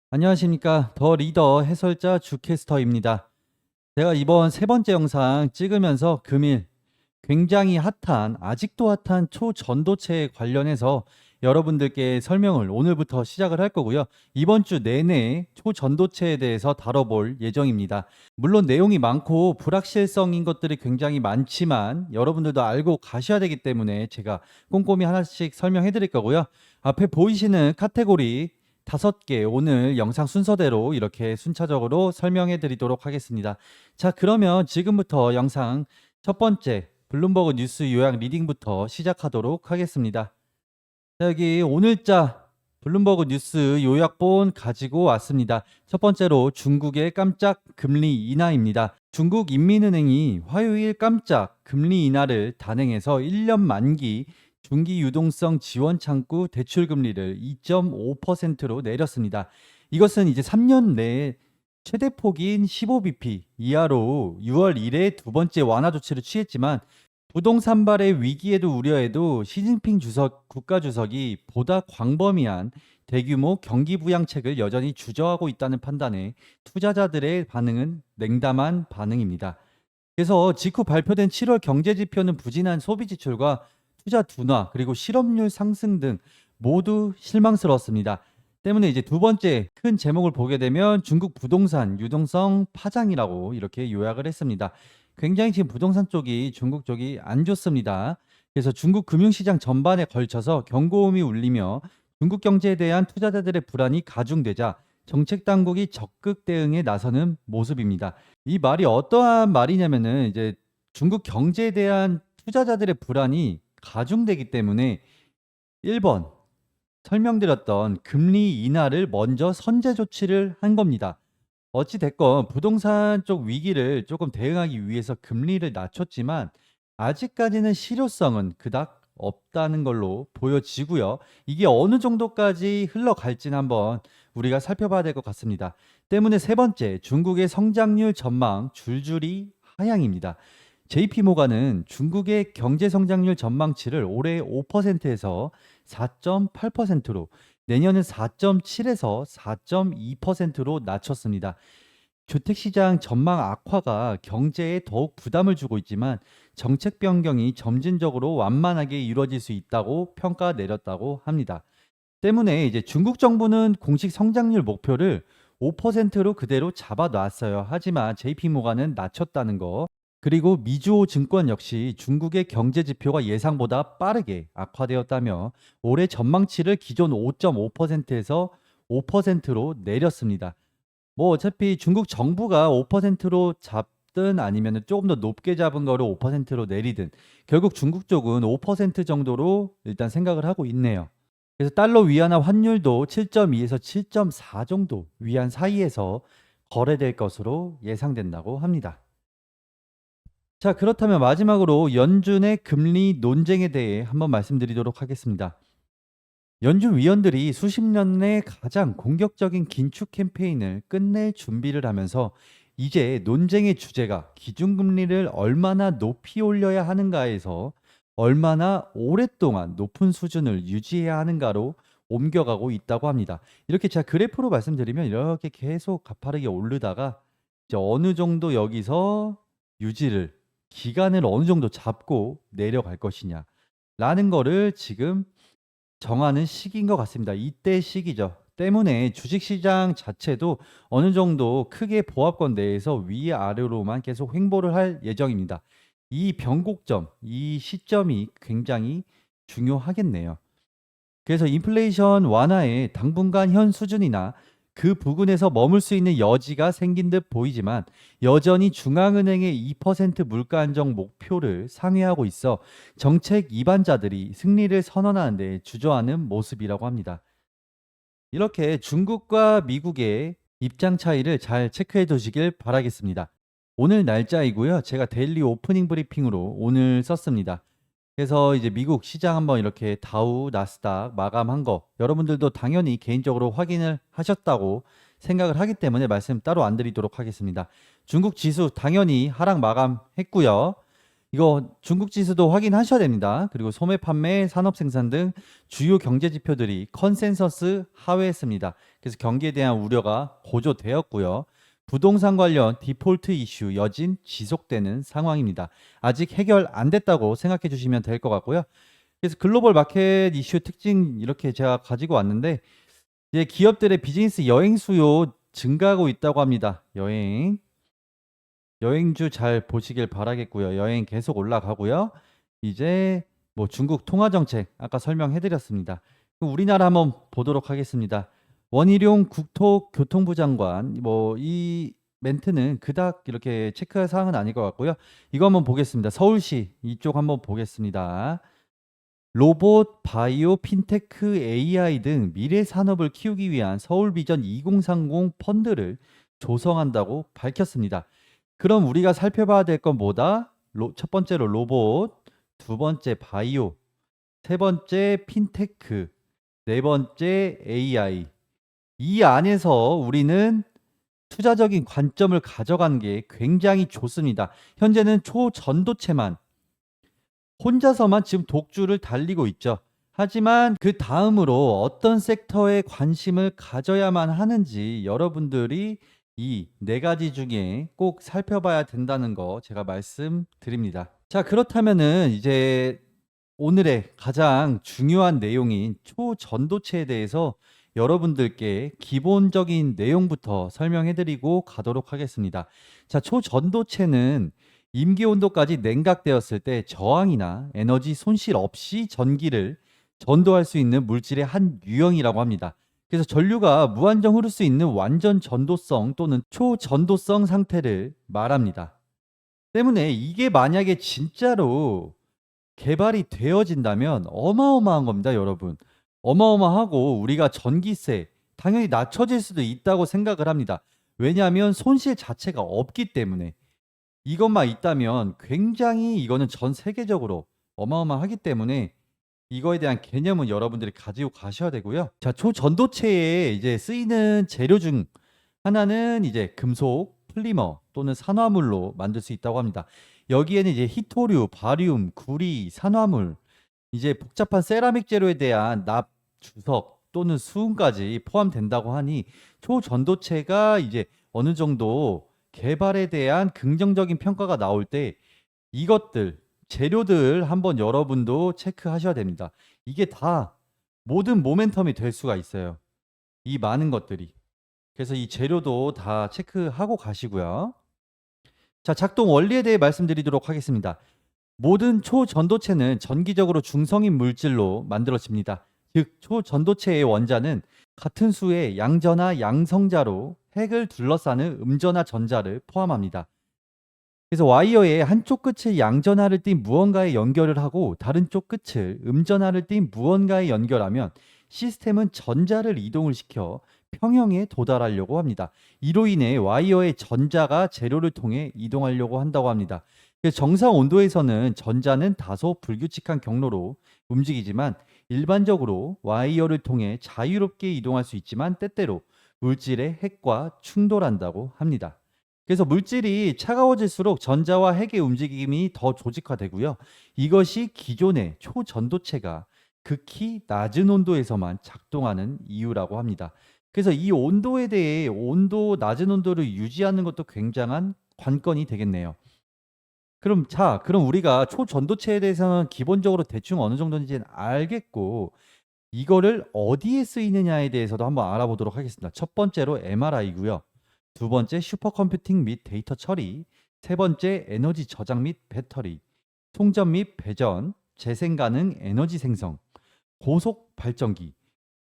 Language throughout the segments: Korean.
안녕하십니까. 더 리더 해설자 주캐스터입니다. 제가 이번 세 번째 영상 찍으면서 금일 굉장히 아직도 핫한 초전도체에 관련해서 여러분들께 설명을 오늘부터 시작을 할 거고요. 이번 주 내내 초전도체에 대해서 다뤄볼 예정입니다. 물론 내용이 많고 불확실성인 것들이 굉장히 많지만 여러분들도 알고 가셔야 되기 때문에 제가 꼼꼼히 하나씩 설명해 드릴 거고요. 앞에 보이시는 카테고리 5개 오늘 영상 순서대로 이렇게 순차적으로 설명해 드리도록 하겠습니다. 자, 그러면 지금부터 영상 첫 번째 블룸버그 뉴스 요약 리딩부터 시작하도록 하겠습니다. 자, 여기 오늘자 블룸버그 뉴스 요약본 가지고 왔습니다. 첫 번째로 중국의 깜짝 금리 인하입니다. 중국 인민은행이 화요일 깜짝 금리 인하를 단행해서 1년 만기 중기 유동성 지원 창구 대출 금리를 2.5%로 내렸습니다. 이것은 이제 3년 내에 최대 폭인 15bp 이하로 6월 1일에 두 번째 완화 조치를 취했지만 부동산발의 위기에도 우려에도 시진핑 국가주석이 보다 광범위한 대규모 경기 부양책을 여전히 주저하고 있다는 판단에 투자자들의 반응은 냉담한 반응입니다. 그래서 직후 발표된 7월 경제지표는 부진한 소비 지출과 투자 둔화 그리고 실업률 상승 등 모두 실망스러웠습니다. 때문에 이제 두 번째 큰 제목을 보게 되면 중국 부동산 유동성 파장이라고 이렇게 요약을 했습니다. 굉장히 지금 부동산 쪽이 중국 쪽이 안 좋습니다. 그래서 중국 금융시장 전반에 걸쳐서 경고음이 울리며 중국 경제에 대한 투자자들의 불안이 가중되자 정책 당국이 적극 대응에 나서는 모습입니다. 이 말이 어떠한 말이냐면은 이제 중국 경제에 대한 투자자들의 불안이 가중되기 때문에 1번 설명드렸던 금리 인하를 먼저 선제 조치를 한 겁니다. 어찌 됐건 부동산 쪽 위기를 조금 대응하기 위해서 금리를 낮췄지만 아직까지는 실효성은 그닥 없다는 걸로 보여지고요. 이게 어느 정도까지 흘러갈지는 한번 우리가 살펴봐야 될 것 같습니다. 때문에 세 번째, 중국의 성장률 전망 줄줄이 하향입니다. JP모간은 중국의 경제 성장률 전망치를 올해 5%에서 4.8%로 내년은 4.7에서 4.2%로 낮췄습니다. 주택시장 전망 악화가 경제에 더욱 부담을 주고 있지만 정책 변경이 점진적으로 완만하게 이루어질 수 있다고 평가 내렸다고 합니다. 때문에 이제 중국 정부는 공식 성장률 목표를 5%로 그대로 잡아놨어요. 하지만 JP모간은 낮췄다는 거. 그리고 미주호 증권 역시 중국의 경제 지표가 예상보다 빠르게 악화되었다며 올해 전망치를 기존 5.5%에서 5%로 내렸습니다. 뭐 어차피 중국 정부가 5%로 잡든 아니면 조금 더 높게 잡은 거를 5%로 내리든 결국 중국 쪽은 5% 정도로 일단 생각을 하고 있네요. 그래서 달러 위안화 환율도 7.2에서 7.4 정도 위안 사이에서 거래될 것으로 예상된다고 합니다. 자, 그렇다면 마지막으로 연준의 금리 논쟁에 대해 한번 말씀드리도록 하겠습니다. 연준 위원들이 수십 년 내 가장 공격적인 긴축 캠페인을 끝낼 준비를 하면서 이제 논쟁의 주제가 기준금리를 얼마나 높이 올려야 하는가에서 얼마나 오랫동안 높은 수준을 유지해야 하는가로 옮겨가고 있다고 합니다. 이렇게 제가 그래프로 말씀드리면 이렇게 계속 가파르게 오르다가 이제 어느 정도 여기서 유지를 기간을 어느 정도 잡고 내려갈 것이냐 라는 거를 지금 정하는 시기인 것 같습니다. 이때 시기죠. 때문에 주식시장 자체도 어느 정도 크게 보합권 내에서 위아래로만 계속 횡보를 할 예정입니다. 이 변곡점, 이 시점이 굉장히 중요하겠네요. 그래서 인플레이션 완화의 당분간 현 수준이나 그 부근에서 머물 수 있는 여지가 생긴 듯 보이지만 여전히 중앙은행의 2% 물가 안정 목표를 상회하고 있어 정책 이반자들이 승리를 선언하는 데 주저하는 모습이라고 합니다. 이렇게 중국과 미국의 입장 차이를 잘 체크해 두시길 바라겠습니다. 오늘 날짜이고요. 제가 데일리 오프닝 브리핑으로 오늘 썼습니다. 그래서 이제 미국 시장 한번 이렇게 다우, 나스닥 마감한 거 여러분들도 당연히 개인적으로 확인을 하셨다고 생각을 하기 때문에 말씀 따로 안 드리도록 하겠습니다. 중국 지수 당연히 하락 마감했고요. 이거 중국 지수도 확인하셔야 됩니다. 그리고 소매 판매, 산업 생산 등 주요 경제 지표들이 컨센서스 하회했습니다. 그래서 경기에 대한 우려가 고조되었고요. 부동산 관련 디폴트 이슈 여진 지속되는 상황입니다. 아직 해결 안 됐다고 생각해 주시면 될 것 같고요. 그래서 글로벌 마켓 이슈 특징 이렇게 제가 가지고 왔는데 이제 기업들의 비즈니스 여행 수요 증가하고 있다고 합니다. 여행주 잘 보시길 바라겠고요. 여행 계속 올라가고요. 이제 뭐 중국 통화 정책 아까 설명해 드렸습니다. 우리나라 한번 보도록 하겠습니다. 원희룡 국토교통부 장관 뭐 이 멘트는 그닥 이렇게 체크할 사항은 아닐 것 같고요. 이거 한번 보겠습니다. 서울시 이쪽 한번 보겠습니다. 로봇, 바이오, 핀테크, AI 등 미래 산업을 키우기 위한 서울 비전 2030 펀드를 조성한다고 밝혔습니다. 그럼 우리가 살펴봐야 될 건 뭐다? 첫 번째로 로봇, 두 번째 바이오, 세 번째 핀테크, 네 번째 AI. 이 안에서 우리는 투자적인 관점을 가져간 게 굉장히 좋습니다. 현재는 초전도체만 혼자서만 지금 독주를 달리고 있죠. 하지만 그 다음으로 어떤 섹터에 관심을 가져야만 하는지 여러분들이 이 네 가지 중에 꼭 살펴봐야 된다는 거 제가 말씀드립니다. 자, 그렇다면은 이제 오늘의 가장 중요한 내용인 초전도체에 대해서 여러분들께 기본적인 내용부터 설명해 드리고 가도록 하겠습니다. 자, 초전도체는 임기 온도까지 냉각되었을 때 저항이나 에너지 손실 없이 전기를 전도할 수 있는 물질의 한 유형이라고 합니다. 그래서 전류가 무한정 흐를 수 있는 완전 전도성 또는 초전도성 상태를 말합니다. 때문에 이게 만약에 진짜로 개발이 되어진다면 어마어마한 겁니다, 여러분. 어마어마하고 우리가 전기세 당연히 낮춰질 수도 있다고 생각을 합니다. 왜냐하면 손실 자체가 없기 때문에. 이것만 있다면 굉장히 이거는 전 세계적으로 어마어마하기 때문에 이거에 대한 개념은 여러분들이 가지고 가셔야 되고요. 자, 초전도체에 이제 쓰이는 재료 중 하나는 이제 금속, 플리머 또는 산화물로 만들 수 있다고 합니다. 여기에는 이제 히토류, 바리움, 구리, 산화물, 이제 복잡한 세라믹 재료에 대한 납, 주석 또는 수은까지 포함된다고 하니 초전도체가 이제 어느 정도 개발에 대한 긍정적인 평가가 나올 때 이것들 재료들 한번 여러분도 체크하셔야 됩니다. 이게 다 모든 모멘텀이 될 수가 있어요. 이 많은 것들이. 그래서 이 재료도 다 체크하고 가시고요. 자, 작동 원리에 대해 말씀드리도록 하겠습니다. 모든 초전도체는 전기적으로 중성인 물질로 만들어집니다. 즉, 초전도체의 원자는 같은 수의 양전하 양성자로 핵을 둘러싸는 음전하 전자를 포함합니다. 그래서 와이어의 한쪽 끝을 양전하를 띤 무언가에 연결을 하고 다른 쪽 끝을 음전하를 띤 무언가에 연결하면 시스템은 전자를 이동을 시켜 평형에 도달하려고 합니다. 이로 인해 와이어의 전자가 재료를 통해 이동하려고 한다고 합니다. 그래서 정상 온도에서는 전자는 다소 불규칙한 경로로 움직이지만 일반적으로 와이어를 통해 자유롭게 이동할 수 있지만 때때로 물질의 핵과 충돌한다고 합니다. 그래서 물질이 차가워질수록 전자와 핵의 움직임이 더 조직화되고요. 이것이 기존의 초전도체가 극히 낮은 온도에서만 작동하는 이유라고 합니다. 그래서 이 온도에 대해 낮은 온도를 유지하는 것도 굉장한 관건이 되겠네요. 그럼 우리가 초전도체에 대해서는 기본적으로 대충 어느 정도인지는 알겠고 이거를 어디에 쓰이느냐에 대해서도 한번 알아보도록 하겠습니다. 첫 번째로 MRI고요. 두 번째 슈퍼컴퓨팅 및 데이터 처리, 세 번째 에너지 저장 및 배터리, 송전 및 배전, 재생 가능 에너지 생성, 고속 발전기.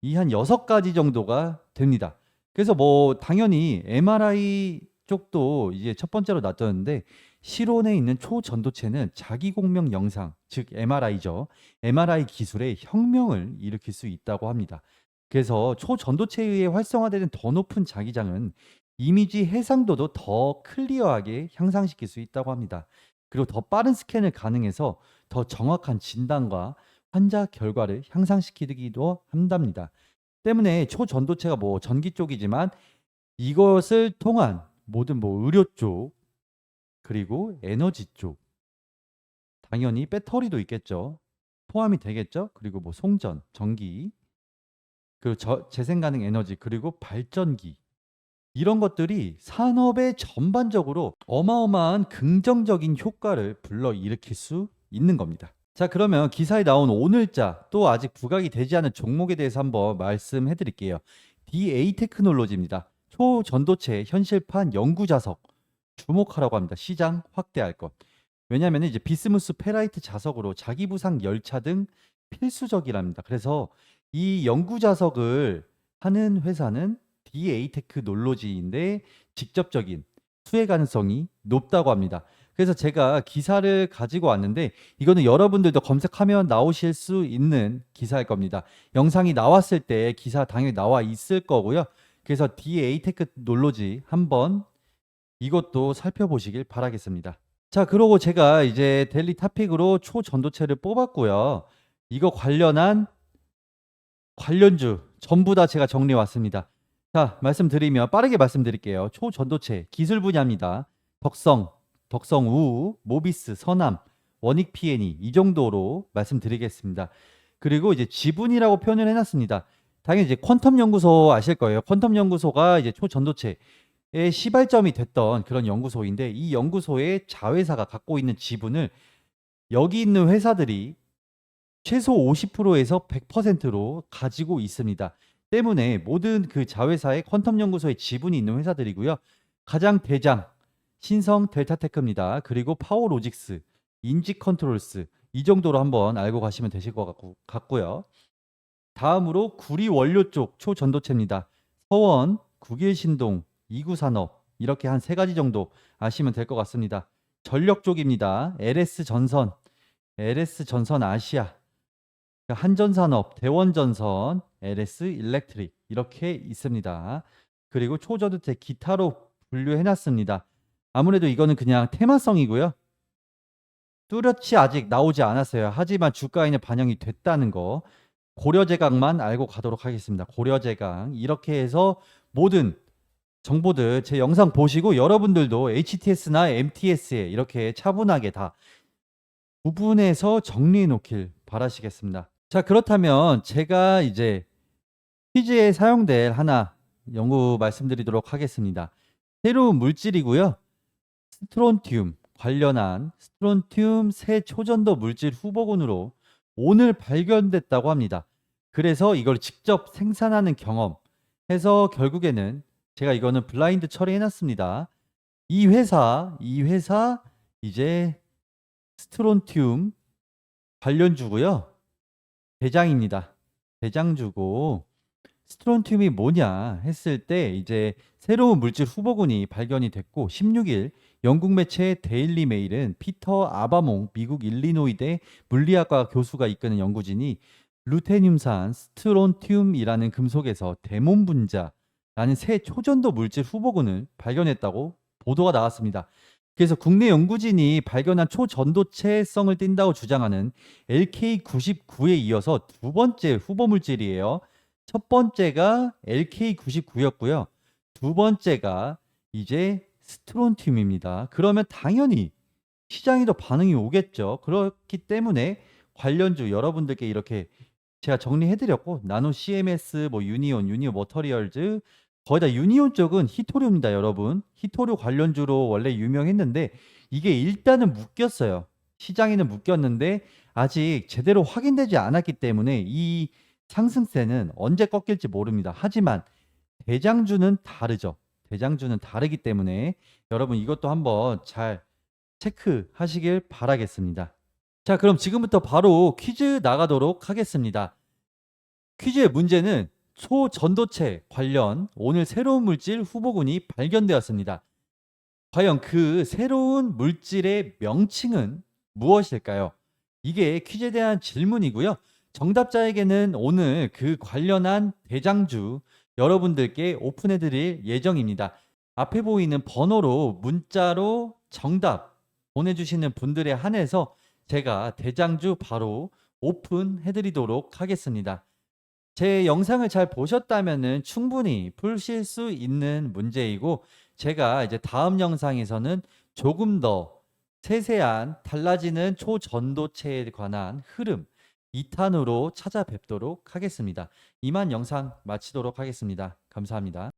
이 한 6가지 정도가 됩니다. 그래서 뭐 당연히 MRI 쪽도 이제 첫 번째로 놔뒀는데 실온에 있는 초전도체는 자기 공명 영상, 즉 MRI죠. MRI 기술의 혁명을 일으킬 수 있다고 합니다. 그래서 초전도체에 의해 활성화되는 더 높은 자기장은 이미지 해상도도 더 클리어하게 향상시킬 수 있다고 합니다. 그리고 더 빠른 스캔을 가능해서 더 정확한 진단과 환자 결과를 향상시키기도 한답니다. 때문에 초전도체가 뭐 전기 쪽이지만 이것을 통한 모든 뭐 의료 쪽 그리고 에너지 쪽 당연히 배터리도 있겠죠. 포함이 되겠죠. 그리고 뭐 송전, 전기, 그리고 재생 가능 에너지, 그리고 발전기. 이런 것들이 산업에 전반적으로 어마어마한 긍정적인 효과를 불러일으킬 수 있는 겁니다. 자, 그러면 기사에 나온 오늘자 또 아직 부각이 되지 않은 종목에 대해서 한번 말씀해 드릴게요. DA 테크놀로지입니다. 초전도체 현실판 연구 자석 주목하라고 합니다. 시장 확대할 것. 왜냐하면 이제 비스무스 페라이트 자석으로 자기 부상 열차 등 필수적이랍니다. 그래서 이 연구 자석을 하는 회사는 DA 테크놀로지인데 직접적인 수혜 가능성이 높다고 합니다. 그래서 제가 기사를 가지고 왔는데 이거는 여러분들도 검색하면 나오실 수 있는 기사일 겁니다. 영상이 나왔을 때 기사 당연히 나와 있을 거고요. 그래서 DA 테크놀로지 한번 이것도 살펴보시길 바라겠습니다. 자, 그러고 제가 이제 데일리 토픽으로 초전도체를 뽑았고요. 이거 관련한 관련주 전부 다 제가 정리해 왔습니다. 자, 빠르게 말씀드릴게요. 초전도체 기술 분야입니다. 덕성우, 모비스, 서남, 원익 P&E 이 정도로 말씀드리겠습니다. 그리고 이제 지분이라고 표현을 해놨습니다. 당연히 이제 퀀텀 연구소 아실 거예요. 퀀텀 연구소가 이제 초전도체의 시발점이 됐던 그런 연구소인데 이 연구소의 자회사가 갖고 있는 지분을 여기 있는 회사들이 최소 50%에서 100%로 가지고 있습니다. 때문에 모든 그 자회사의 퀀텀 연구소에 지분이 있는 회사들이고요. 가장 대장 신성 델타테크입니다. 그리고 파워로직스, 인지컨트롤스 이 정도로 한번 알고 가시면 되실 것 같고요. 다음으로 구리 원료 쪽 초전도체입니다. 서원, 국일신동, 이구산업 이렇게 한 세 가지 정도 아시면 될 것 같습니다. 전력 쪽입니다. LS전선, LS전선 아시아, 한전산업, 대원전선, LS일렉트릭 이렇게 있습니다. 그리고 초전도체 기타로 분류해놨습니다. 아무래도 이거는 그냥 테마성이고요. 뚜렷이 아직 나오지 않았어요. 하지만 주가에는 반영이 됐다는 거. 고려제강만 알고 가도록 하겠습니다. 고려제강 이렇게 해서 모든 정보들 제 영상 보시고 여러분들도 HTS나 MTS에 이렇게 차분하게 다 구분해서 정리해 놓길 바라시겠습니다. 자, 그렇다면 제가 이제 퀴즈에 사용될 하나 연구 말씀드리도록 하겠습니다. 새로운 물질이고요. 스트론튬 관련한 스트론튬 새 초전도 물질 후보군으로 오늘 발견됐다고 합니다. 그래서 이걸 직접 생산하는 경험 해서 결국에는 제가 이거는 블라인드 처리해놨습니다. 이 회사 이제 스트론튬 관련주고요. 대장입니다. 대장주고 스트론튬이 뭐냐 했을 때 이제 새로운 물질 후보군이 발견이 됐고 16일 영국 매체 데일리 메일은 피터 아바몽 미국 일리노이대 물리학과 교수가 이끄는 연구진이 루테늄산 스트론튬이라는 금속에서 데몬 분자라는 새 초전도 물질 후보군을 발견했다고 보도가 나왔습니다. 그래서 국내 연구진이 발견한 초전도체성을 띈다고 주장하는 LK99에 이어서 두 번째 후보 물질이에요. 첫 번째가 LK99였고요. 두 번째가 이제 스트론튬입니다. 그러면 당연히 시장에 더 반응이 오겠죠. 그렇기 때문에 관련주 여러분들께 이렇게 제가 정리해드렸고 나노 CMS, 뭐 유니온 머터리얼즈 거의 다 유니온 쪽은 히토류입니다, 여러분. 히토류 관련주로 원래 유명했는데 이게 일단은 묶였어요. 시장에는 묶였는데 아직 제대로 확인되지 않았기 때문에 이 상승세는 언제 꺾일지 모릅니다. 하지만 대장주는 다르죠. 대장주는 다르기 때문에 여러분 이것도 한번 잘 체크하시길 바라겠습니다. 자, 그럼 지금부터 바로 퀴즈 나가도록 하겠습니다. 퀴즈의 문제는 초전도체 관련 오늘 새로운 물질 후보군이 발견되었습니다. 과연 그 새로운 물질의 명칭은 무엇일까요? 이게 퀴즈에 대한 질문이고요. 정답자에게는 오늘 그 관련한 대장주 여러분들께 오픈해 드릴 예정입니다. 앞에 보이는 번호로 문자로 정답 보내주시는 분들에 한해서 제가 대장주 바로 오픈해 드리도록 하겠습니다. 제 영상을 잘 보셨다면 충분히 푸실 수 있는 문제이고 제가 이제 다음 영상에서는 조금 더 세세한 달라지는 초전도체에 관한 흐름 2탄으로 찾아뵙도록 하겠습니다. 이만 영상 마치도록 하겠습니다. 감사합니다.